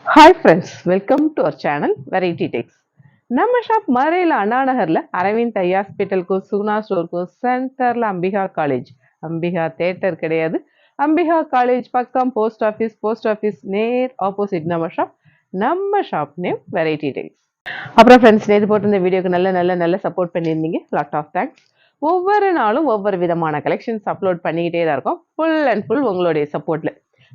Hi friends, welcome to our channel Variety Takes. நம்ம shop மதுரையில் அண்ணா நகர்ல அரவிந்த் ஐ ஹாஸ்பிட்டலுக்கும் சுகுணா ஸ்டோருக்கும் சென்டர்ல அம்பிகா காலேஜ். அம்பிகா தேட்டர் கிடையாது, அம்பிகா காலேஜ் பக்கம் போஸ்ட் ஆஃபீஸ் நேர் ஆப்போசிட் நம்ம ஷாப் நேம் வெரைட்டி டேக்ஸ். அப்புறம் ஃப்ரெண்ட்ஸ், நேற்று போட்டு இந்த வீடியோக்கு நல்ல சப்போர்ட் பண்ணியிருந்தீங்க. Lot of thanks. ஒவ்வொரு நாளும் ஒவ்வொரு விதமான கலெக்ஷன்ஸ் அப்லோட் பண்ணிக்கிட்டே தான் இருக்கோம். ஃபுல் அண்ட் ஃபுல் உங்களுடைய சப்போர்ட்ல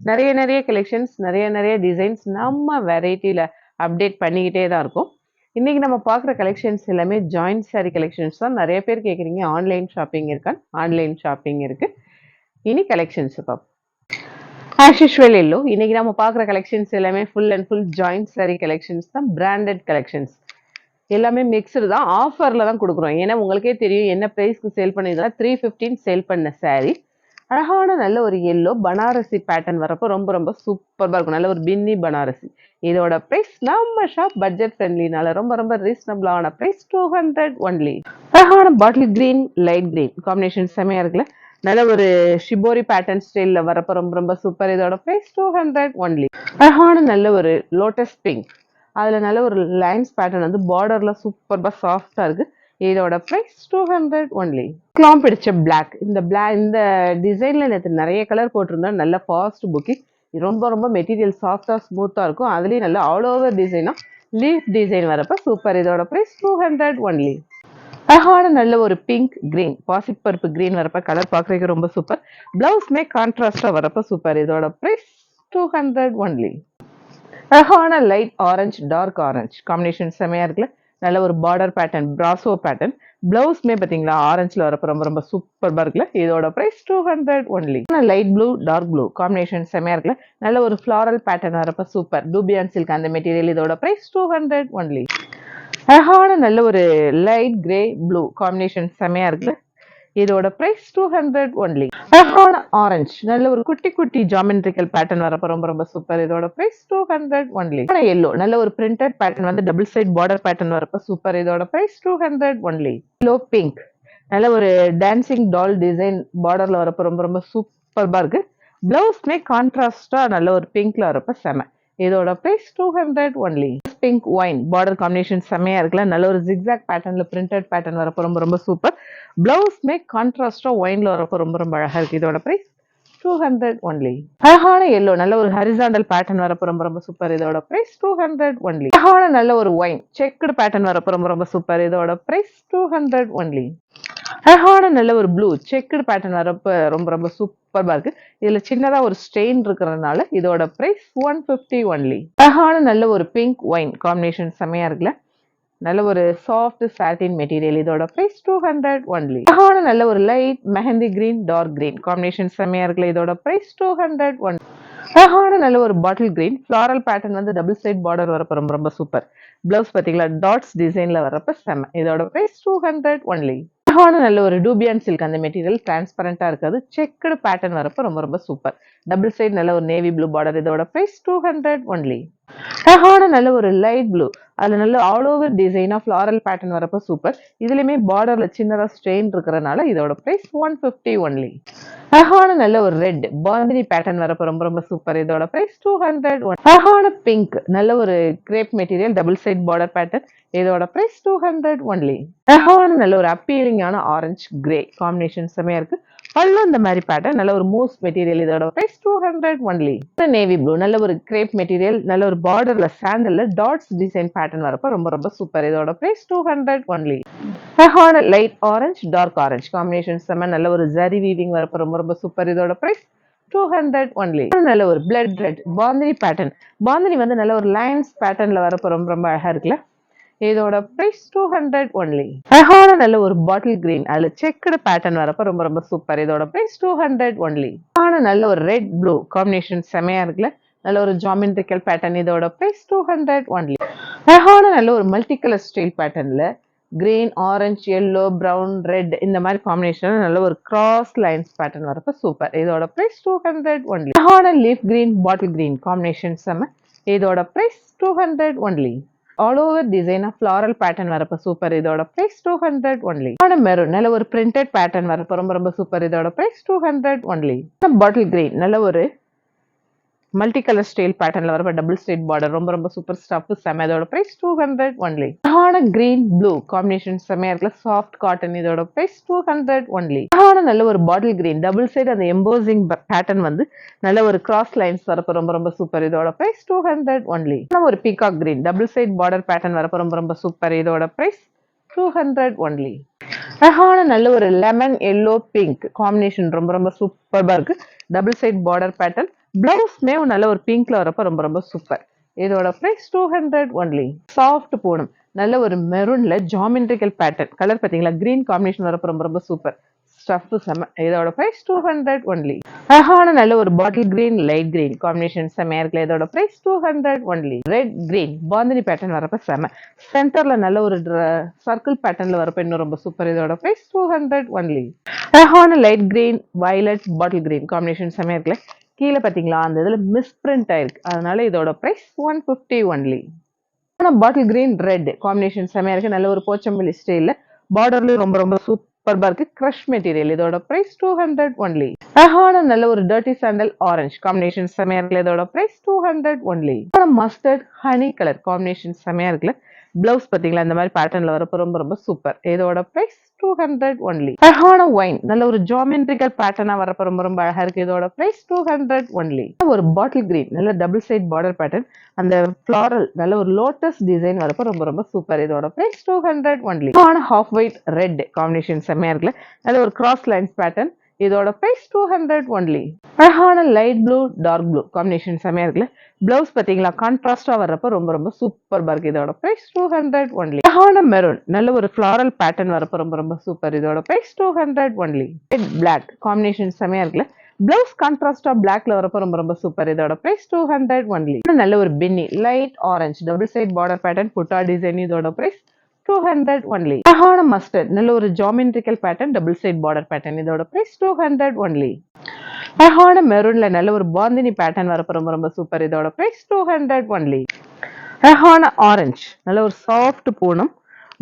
நிறைய கலெக்ஷன்ஸ், நிறைய டிசைன்ஸ் நம்ம வெரைட்டியில் அப்டேட் பண்ணிக்கிட்டே தான் இருக்கும். இன்னைக்கு நம்ம பார்க்குற கலெக்ஷன்ஸ் எல்லாமே ஜாயிண்ட் சாரி கலெக்ஷன்ஸ் தான். நிறைய பேர் கேட்குறீங்க ஆன்லைன் ஷாப்பிங் இருக்கான்னு. ஆன்லைன் ஷாப்பிங் இருக்கு. இனி கலெக்ஷன்ஸ் பார்ப்போம். ஆஸ் யூஷுவல் எல்லோ, இன்னைக்கு நம்ம பார்க்குற கலெக்ஷன்ஸ் எல்லாமே full and full joint sorry collections தான். பிராண்டட் கலெக்ஷன்ஸ் எல்லாமே மிக்சடு தான். ஆஃபரில் தான் கொடுக்குறோம். ஏன்னா உங்களுக்கே தெரியும் என்ன ப்ரைஸ்க்கு சேல் பண்ணிக்கலாம். 315 சேல் பண்ண சாரீ. அழகான நல்ல ஒரு எல்லோ பனாரசி பேட்டர்ன் வரப்போ ரொம்ப சூப்பராக இருக்கும். நல்ல ஒரு பின்னி பனாரசி. இதோட ப்ரைஸ் நம்ம ஷாப் பட்ஜெட் ஃப்ரெண்ட்லினால ரொம்ப ரீசனபிளான ப்ரைஸ் 200 ஒன்லி. அழகான bottle green light green combination செமையா இருக்குல்ல. நல்ல ஒரு ஷிபோரி பேட்டர்ன் ஸ்டைலில் வரப்போ ரொம்ப சூப்பர். இதோட ப்ரைஸ் 200 ஒன்லி. அழகான நல்ல ஒரு லோட்டஸ் பிங்க், அதில் நல்ல ஒரு லைன்ஸ் பேட்டர்ன் வந்து பார்டரில் சூப்பராக சாஃப்டாக இருக்குது. இதோட ப்ரைஸ் 200 ஒன்லி. கிளாம் பிடிச்ச பிளாக், இந்த டிசைனில் நேற்று நிறைய கலர் போட்டிருந்தோம். நல்ல ஃபாஸ்ட் புக்கிங். ரொம்ப மெட்டீரியல் சாஃப்டாக ஸ்மூத்தாக இருக்கும். அதுலேயும் நல்ல ஆல் ஓவர் டிசைனாக லீஃப் டிசைன் வரப்போ சூப்பர். இதோட ப்ரைஸ் 200 ஒன்லி. அழகான நல்ல ஒரு பிங்க் கிரீன், பாசிப்பருப்பு கிரீன் வரப்ப கலர் பார்க்குறதுக்கு ரொம்ப சூப்பர். பிளவுஸ்மே கான்ட்ராஸ்டாக வரப்போ சூப்பர். இதோட ப்ரைஸ் 200 ஒன்லி. அழகான light orange dark orange combination செமையா இருக்குல்ல. நல்ல ஒரு பார்டர் பேட்டர்ன், பிராசோ பேட்டர்ன். பிளவுஸ்மே பார்த்தீங்களா ஆரஞ்சில் வரப்போ ரொம்ப சூப்பராக இருக்குல்ல. இதோட price 200 only. Light blue dark blue combination செமையா இருக்குல்ல. நல்ல ஒரு ஃப்ளாரல் பேட்டர்ன் வரப்போ சூப்பர். டூபியான் சில்க் அந்த மெட்டீரியல். இதோட ப்ரைஸ் 200 ஒன்லி. அழகான நல்ல ஒரு லைட் கிரே ப்ளூ காம்பினேஷன் செமையா இருக்குல்ல. இதோட பிரைஸ் 200 ஒன்லி. அழகான ஆரஞ்சு நல்ல ஒரு குட்டி ஜாமெட்ரிக்கல் பேட்டர்ன் வரப்போ ரொம்ப சூப்பர். இதோட பிரைஸ் 200 ஒன்லி. எல்லோ நல்ல ஒரு பிரிண்டட் பேட்டர்ன் வந்து டபுள் சைட் பார்டர் பேட்டர்ன் வரப்போ சூப்பர். இதோட பிரைஸ் 200 ஒன்லி. எல்லோ பிங்க் நல்ல ஒரு டான்சிங் டால் டிசைன் பார்டர்ல வரப்போ ரொம்ப சூப்பர்பா இருக்கு. பிளவுஸ்மே கான்ட்ராஸ்டா நல்ல ஒரு பிங்க்ல வரப்போ செம. இதோட price 200 only. Pink wine border combination செமையா இருக்குல்ல. நல்ல ஒரு ஜிக்ஸாக் பேட்டர்ன்ல பிரிண்டட் பேட்டர்ன் வரப்போ ரொம்ப சூப்பர். பிளவுஸ்மே கான்ட்ராஸ்டா ஒயின்ல வரப்போ ரொம்ப அழகா இருக்கு. இதோட பிரைஸ் 200 ஒன்லி. அழகான எல்லோ நல்ல ஒரு ஹரிசாண்டல் பேட்டர்ன் வரப்போ ரொம்ப சூப்பர். இதோட பிரைஸ் 200 ஒன்லி. அழகான நல்ல ஒரு ஒயின் செக்குடு பேட்டர்ன் வரப்போ ரொம்ப சூப்பர். இதோட பிரைஸ் 200 ஒன்லி. அழகான நல்ல ஒரு ப்ளூ செக்குடு பேட்டர்ன் வரப்ப ரொம்ப சூப்பர்பா இருக்கு. இதுல சின்னதா ஒரு ஸ்டெயின் இருக்கிறதுனால இதோட பிரைஸ் 150 ஒன்லி. அழகான நல்ல ஒரு பிங்க் ஒயின் காம்பினேஷன் செமையா இருக்குல்ல. நல்ல ஒரு சாஃப்ட் சாட்டின் மெட்டீரியல். இதோட பிரைஸ் 200 ஒன்லி. அழகான நல்ல ஒரு light mehndi green dark green combination செமையா இருக்குல்ல. இதோட பிரைஸ் 200 ஒன்லி. அழகான நல்ல ஒரு பாட்டில் கிரீன் ஃபிளாரல் பேட்டர்ன் வந்து டபுள் சைட் பார்டர் வரப்ப ரொம்ப சூப்பர். பிளவுஸ் பாத்தீங்களா டாட்ஸ் டிசைன்ல வரப்ப செம. இதோட பிரைஸ் 200 ஒன்லி. அழகான நல்ல ஒரு டூபியான் சில்க் அந்த மெட்டீரியல் டிரான்ஸ்பரண்டா இருக்காது. செக்குடு பேட்டர்ன் வரப்ப ரொம்ப சூப்பர். டபுள் சைட் நல்ல ஒரு நேவி ப்ளூ பார்டர். இதோட பிரைஸ் 200 ஒன்லி. அழகான நல்ல ஒரு லைட் ப்ளூ, அதுல நல்ல ஆல் ஓவர் டிசைனா ஃபிளாரல் பேட்டர்ன் வரப்ப சூப்பர். இதுலயுமே பார்டர்ல சின்னதா ஸ்ட்ரெயின் இருக்கிறனால இதோட பிரைஸ் 150 ஒன்லி. அழகான நல்ல ஒரு ரெட் பாந்தினி பேட்டர்ன் வரப்ப ரொம்ப சூப்பர். இதோட பிரைஸ் 200 ஒன். அழகான பிங்க் நல்ல ஒரு crepe material double side border pattern. இதோட பிரைஸ் 200 ஒன்லி. அழகான நல்ல ஒரு அப்பீலிங்கான ஆரஞ்சு கிரே காம்பினேஷன் செமையா இருக்கு. பல்லு இந்த மாதிரி பேட்டர்ன் நல்ல ஒரு மூஸ் மெட்டீரியல். இதோட பிரைஸ் 200 ஒன்லி. நேவி ப்ளூ நல்ல ஒரு கிரேப் மெட்டீரியல் நல்ல ஒரு பார்டர்ல சாண்டல்ல டாட்ஸ் டிசைன் பேட்டர்ன் வரப்ப ரொம்ப சூப்பர். இதோட பிரைஸ் 200 ஒன்லி. அழகான light orange dark orange combination செம. நல்ல ஒரு ஜரி வீவிங் வரப்ப ரொம்ப சூப்பர். இதோட பிரைஸ் 200 ஒன்லி. நல்ல ஒரு blood red bandhani pattern. Bandhani வந்து நல்ல ஒரு லைன்ஸ் பேட்டர்ன்ல வரப்ப ரொம்ப அழகா இருக்குல்ல. இதோட பிரைஸ் 200 ஒன்லி. அழகான நல்ல ஒரு பாட்டில் கிரீன் அதுல செக்குடு பேட்டர்ன் வரப்ப ரொம்ப சூப்பர். இதோட பிரைஸ் 200 ஒன்லி. அழகான நல்ல ஒரு ரெட் ப்ளூ காம்பினேஷன் செமையா இருக்குல்ல. நல்ல ஒரு ஜாமெட்ரிக்கல் பேட்டர்ன். இதோட பிரைஸ் 200 ஒன்லி. அழகான நல்ல ஒரு மல்டி கலர் ஸ்டைல் பேட்டர்ன்ல green orange yellow brown red இந்த மாதிரி காம்பினேஷன் நல்ல ஒரு கிராஸ் லைன்ஸ் பேட்டர்ன் வரப்ப சூப்பர். இதோட பிரைஸ் 200 ஒன்லி. அழகான leaf green bottle green combination செம. இதோட பிரைஸ் 200 ஒன்லி. ஆல் ஓவர் டிசைனா ஃபிளாரல் பேட்டர்ன் வரப்ப சூப்பர். இதோட பிரைஸ் 200 ஒன்லி. மெரூன் நல்ல ஒரு பிரிண்டட் பேட்டர்ன் வரப்ப ரொம்ப சூப்பர். இதோட பிரைஸ் 200 ஒன்லி. பாட்டில் கிரீன் நல்ல ஒரு மல்டி கலர் ஸ்டைல் பேட்டர்ன்ல வரப்ப டபுள் ஸ்ட்ரெயிட் பார்டர் ரொம்ப சூப்பர் ஸ்டஃப் செம. இதோட பிரைஸ் 200 ஒன்லி. அழகான கிரீன் ப்ளூ காம்பினேஷன் செமையா இருக்குல்ல, சாஃப்ட் காட்டன். இதோட பிரைஸ் 200 ஒன்லி. அழகான நல்ல ஒரு பாட்டில் கிரீன் டபுள் சைடு அந்த எம்போசிங் பேட்டர்ன் வந்து நல்ல ஒரு கிராஸ் லைன்ஸ் வரப்ப ரொம்ப சூப்பர். இதோட பிரைஸ் 200 ஒன்லி. ஒரு peacock green double side border pattern வரப்ப ரொம்ப சூப்பர். இதோட பிரைஸ் 200 ஒன்லி. அழகான நல்ல ஒரு லெமன் எல்லோ பிங்க் காம்பினேஷன் ரொம்ப சூப்பர்பா இருக்கு. Double side border pattern. பிளவுஸ்மே நல்ல ஒரு பிங்க்ல வரப்ப ரொம்ப சூப்பர். இதோட பிரைஸ் 200 ஒன்லி. சாஃப்ட் பூனம் நல்ல ஒரு மெரூன்ல ஜாமெட்ரிக்கல் பேட்டர்ன் கலர் பாத்தீங்களா, கிரீன் காம்பினேஷன் வரப்ப ரொம்ப சூப்பர். ஸ்டஃப் செம. இதோட பிரைஸ் 200 ஒன்லி. அழகான நல்ல ஒரு bottle green light green combination செமையா இருக்குல்ல. இதோட price 200 only. Red green bandhani pattern வரப்ப செம. சென்டர்ல நல்ல ஒரு சர்க்கிள் பேட்டர்ன்ல வரப்ப இன்னும் ரொம்ப சூப்பர். இதோட பிரைஸ் 200 ஒன்லி. அழகான லைட் கிரீன் வயலட் பாட்டில் கிரீன் காம்பினேஷன் செமையா இருக்குல்ல. கீழே பாத்தீங்களா அந்த இதுல மிஸ்பிரிண்ட் ஆயிருக்கு, அதனால இதோட price 150 only. Bottle green red combination செமையா இருக்கு. நல்ல ஒரு போச்சம்பள்ளி ஸ்டைல்ல பார்டர்லயும் ரொம்ப சூப்பர்பா இருக்கு. Crush material. இதோட பிரைஸ் 200 ஒன்லி. அழகான நல்ல ஒரு டர்ட்டி சாண்டல் ஆரஞ்சு காம்பினேஷன் செமையா இருக்குல்ல. இதோட price 200 only. Mustard honey colour combination செமையா இருக்குல்ல. பிளவுஸ் பாத்தீங்களா இந்த மாதிரி பேட்டர்ன்ல வரப்ப ரொம்ப சூப்பர். இதோட பிரைஸ் 200 ஒன்லி. அழகான ஒயின் நல்ல ஒரு ஜாமெட்ரிக்கல் பேட்டர்னா வரப்ப ரொம்ப அழகா இருக்கு. இதோட பிரைஸ் 200 ஒன்லி. ஒரு பாட்டில் கிரீன் நல்ல டபுள் சைட் பார்டர் பேட்டர்ன் அந்த ஃபிளாரல் நல்ல ஒரு லோட்டஸ் டிசைன் வரப்ப ரொம்ப சூப்பர். இதோட price 200 only. Half white red combination செம்மையா இருக்குல்ல. நல்ல ஒரு கிராஸ் லைன்ஸ் பேட்டர்ன். இதோட பிரைஸ் 200 ஒன்லி. அழகான light blue dark blue combination செம்மையா இருக்குல்ல. பிளவுஸ் பாத்தீங்களா கான்ட்ராஸ்டா வர்றப்ப ரொம்ப சூப்பர்பா இருக்கு. இதோட பிரைஸ் 200 ஒன்லி. அழகான மெரூன் நல்ல ஒரு ஃபிளாரல் பேட்டர்ன் வரப்ப ரொம்ப சூப்பர். இதோட price 200 only. Red black combination செம்மையா இருக்குல்ல. பிளவுஸ் கான்ட்ராஸ்டா பிளாக்ல வரப்ப ரொம்ப சூப்பர். இதோட பிரைஸ் 200 ஒன்லி. நல்ல ஒரு பின்னி light orange double side border pattern புட்டா டிசைன். இதோட பிரைஸ் 200 ஒன்லி. அழகான மஸ்டர்ட் நல்ல ஒரு geometrical pattern double side border pattern. இதோட பிரைஸ் 200 ஒன்லி. அழகான மெரூன்ல நல்ல ஒரு பாந்தினி பேட்டர்ன் வரப்ப ரொம்ப சூப்பர். இதோட பிரைஸ் 200 ஒன்லி. அழகான ஆரஞ்சு நல்ல ஒரு சாஃப்ட் பூனம்.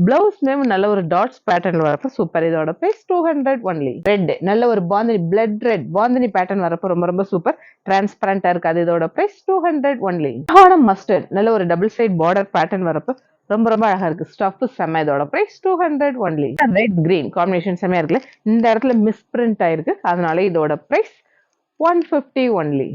பிளவுஸ் நேம் நல்ல ஒரு டாட்ஸ் பேட்டர்ன்ல வரப்ப சூப்பர். இதோட பிரைஸ் 200 ஒன்லி. ரெட் நல்ல ஒரு bandhani blood red bandhani pattern வரப்ப ரொம்ப சூப்பர். டிரான்ஸ்பரண்டா இருக்காது. இதோட பிரைஸ் 200 ஒன்லி. அழகான மஸ்டர்ட் நல்ல ஒரு டபுள் சைட் பார்டர் பேட்டர்ன் வரப்ப ரொம்ப அழகா இருக்கு. ஸ்டஃப் செம்ம. இதோட price 200 only. Red green combination செம்மையா இருக்குல்ல. இந்த இடத்துல மிஸ்பிரிண்ட் ஆயிருக்கு, அதனால இதோட பிரைஸ் 150 ஒன்லி.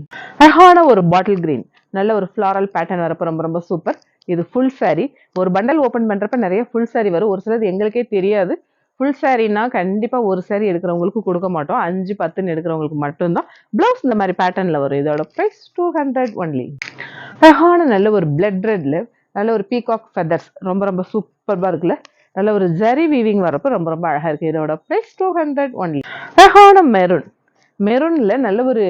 அழகான ஒரு பாட்டில் கிரீன் நல்ல ஒரு ஃபிளாரல் பேட்டர்ன் வரப்ப ரொம்ப சூப்பர். இது ஃபுல் சாரி. ஒரு பண்டல் ஓபன் பண்றப்ப நிறைய ஃபுல் சாரி வரும். ஒரு சிலது எங்களுக்கே தெரியாது. ஃபுல் சாரின்னா கண்டிப்பா ஒரு சாரி எடுக்கிறவங்களுக்கு கொடுக்க மாட்டோம். 5 10 எடுக்கிறவங்களுக்கு மட்டும்தான். பிளவுஸ் இந்த மாதிரி பேட்டர்ன்ல வரும். இதோட பிரைஸ் 200 ஒன்லி. அழகான நல்ல ஒரு பிளட் ரெட்ல நல்ல ஒரு பீகாக் ஃபெதர்ஸ் ரொம்ப சூப்பர்பா இருக்குல்ல. நல்ல ஒரு ஜரி வீவிங் வரப்ப ரொம்ப அழகா இருக்கு. இதோட பிரைஸ் 200 ஒன்லி. அழகான மெரூன் மெரூன்ல நல்ல ஒரு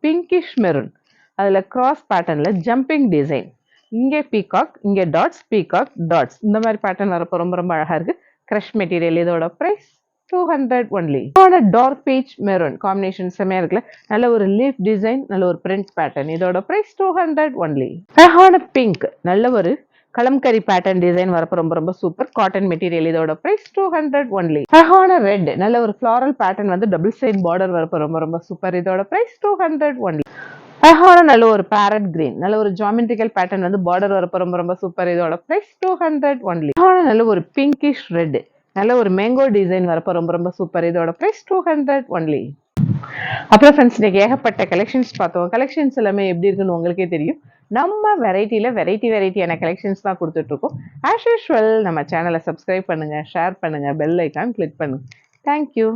பிங்கிஷ் மெரூன் அதுல கிராஸ் பேட்டர்ன்ல ஜம்பிங் டிசைன். இங்கே பீகாக் இங்கே டாட்ஸ் பீகாக் டாட்ஸ் இந்த மாதிரி பேட்டர்ன் வரப்ப ரொம்ப அழகா இருக்கு. Crush material. இதோட price 200 only. Dark peach maroon combination செமையா இருக்குல்ல. நல்ல ஒரு லீஃப் டிசைன் நல்ல ஒரு பிரிண்ட் பேட்டர்ன். இதோட பிரைஸ் 200 ஒன்லி. அழகான பிங்க் நல்ல ஒரு கலம்கரி பேட்டர்ன் டிசைன் வரப்ப ரொம்ப சூப்பர். Cotton material. இதோட பிரைஸ் 200 ஒன்லி. அழகான ரெட் நல்ல ஒரு ஃபிளாரல் பேட்டர்ன் வந்து டபுள் சைட் பார்டர் வரப்ப ரொம்ப சூப்பர். இதோட பிரைஸ் 200 ஒன்லி. அழகான நல்ல ஒரு பேரட் கிரீன் நல்ல ஒரு ஜாமெட்ரிக்கல் பேட்டர்ன் வந்து பார்டர் வரப்ப ரொம்ப சூப்பர். இதோட பிரைஸ் 200 ஒன்லி. அழகான நல்ல ஒரு பிங்கிஷ் ரெட் நல்ல ஒரு மேங்கோ டிசைன் வரப்ப ரொம்ப சூப்பர். இதோட பிரைஸ் 200 ஒன்லி. அப்புறம் ஃப்ரெண்ட்ஸ் இன்னைக்கு ஏகப்பட்ட கலெக்ஷன்ஸ் பார்த்தோம். கலெக்ஷன்ஸ் எல்லாமே எப்படி இருக்குன்னு உங்களுக்கே தெரியும். நம்ம வெரைட்டியான கலெக்ஷன்ஸ் தான் கொடுத்துட்டு இருக்கோம். ஆஸ் யூஷுவல் நம்ம சேனலை சப்ஸ்கிரைப் பண்ணுங்க, ஷேர் பண்ணுங்க, பெல் ஐக்கான் கிளிக் பண்ணுங்க. தேங்க்யூ.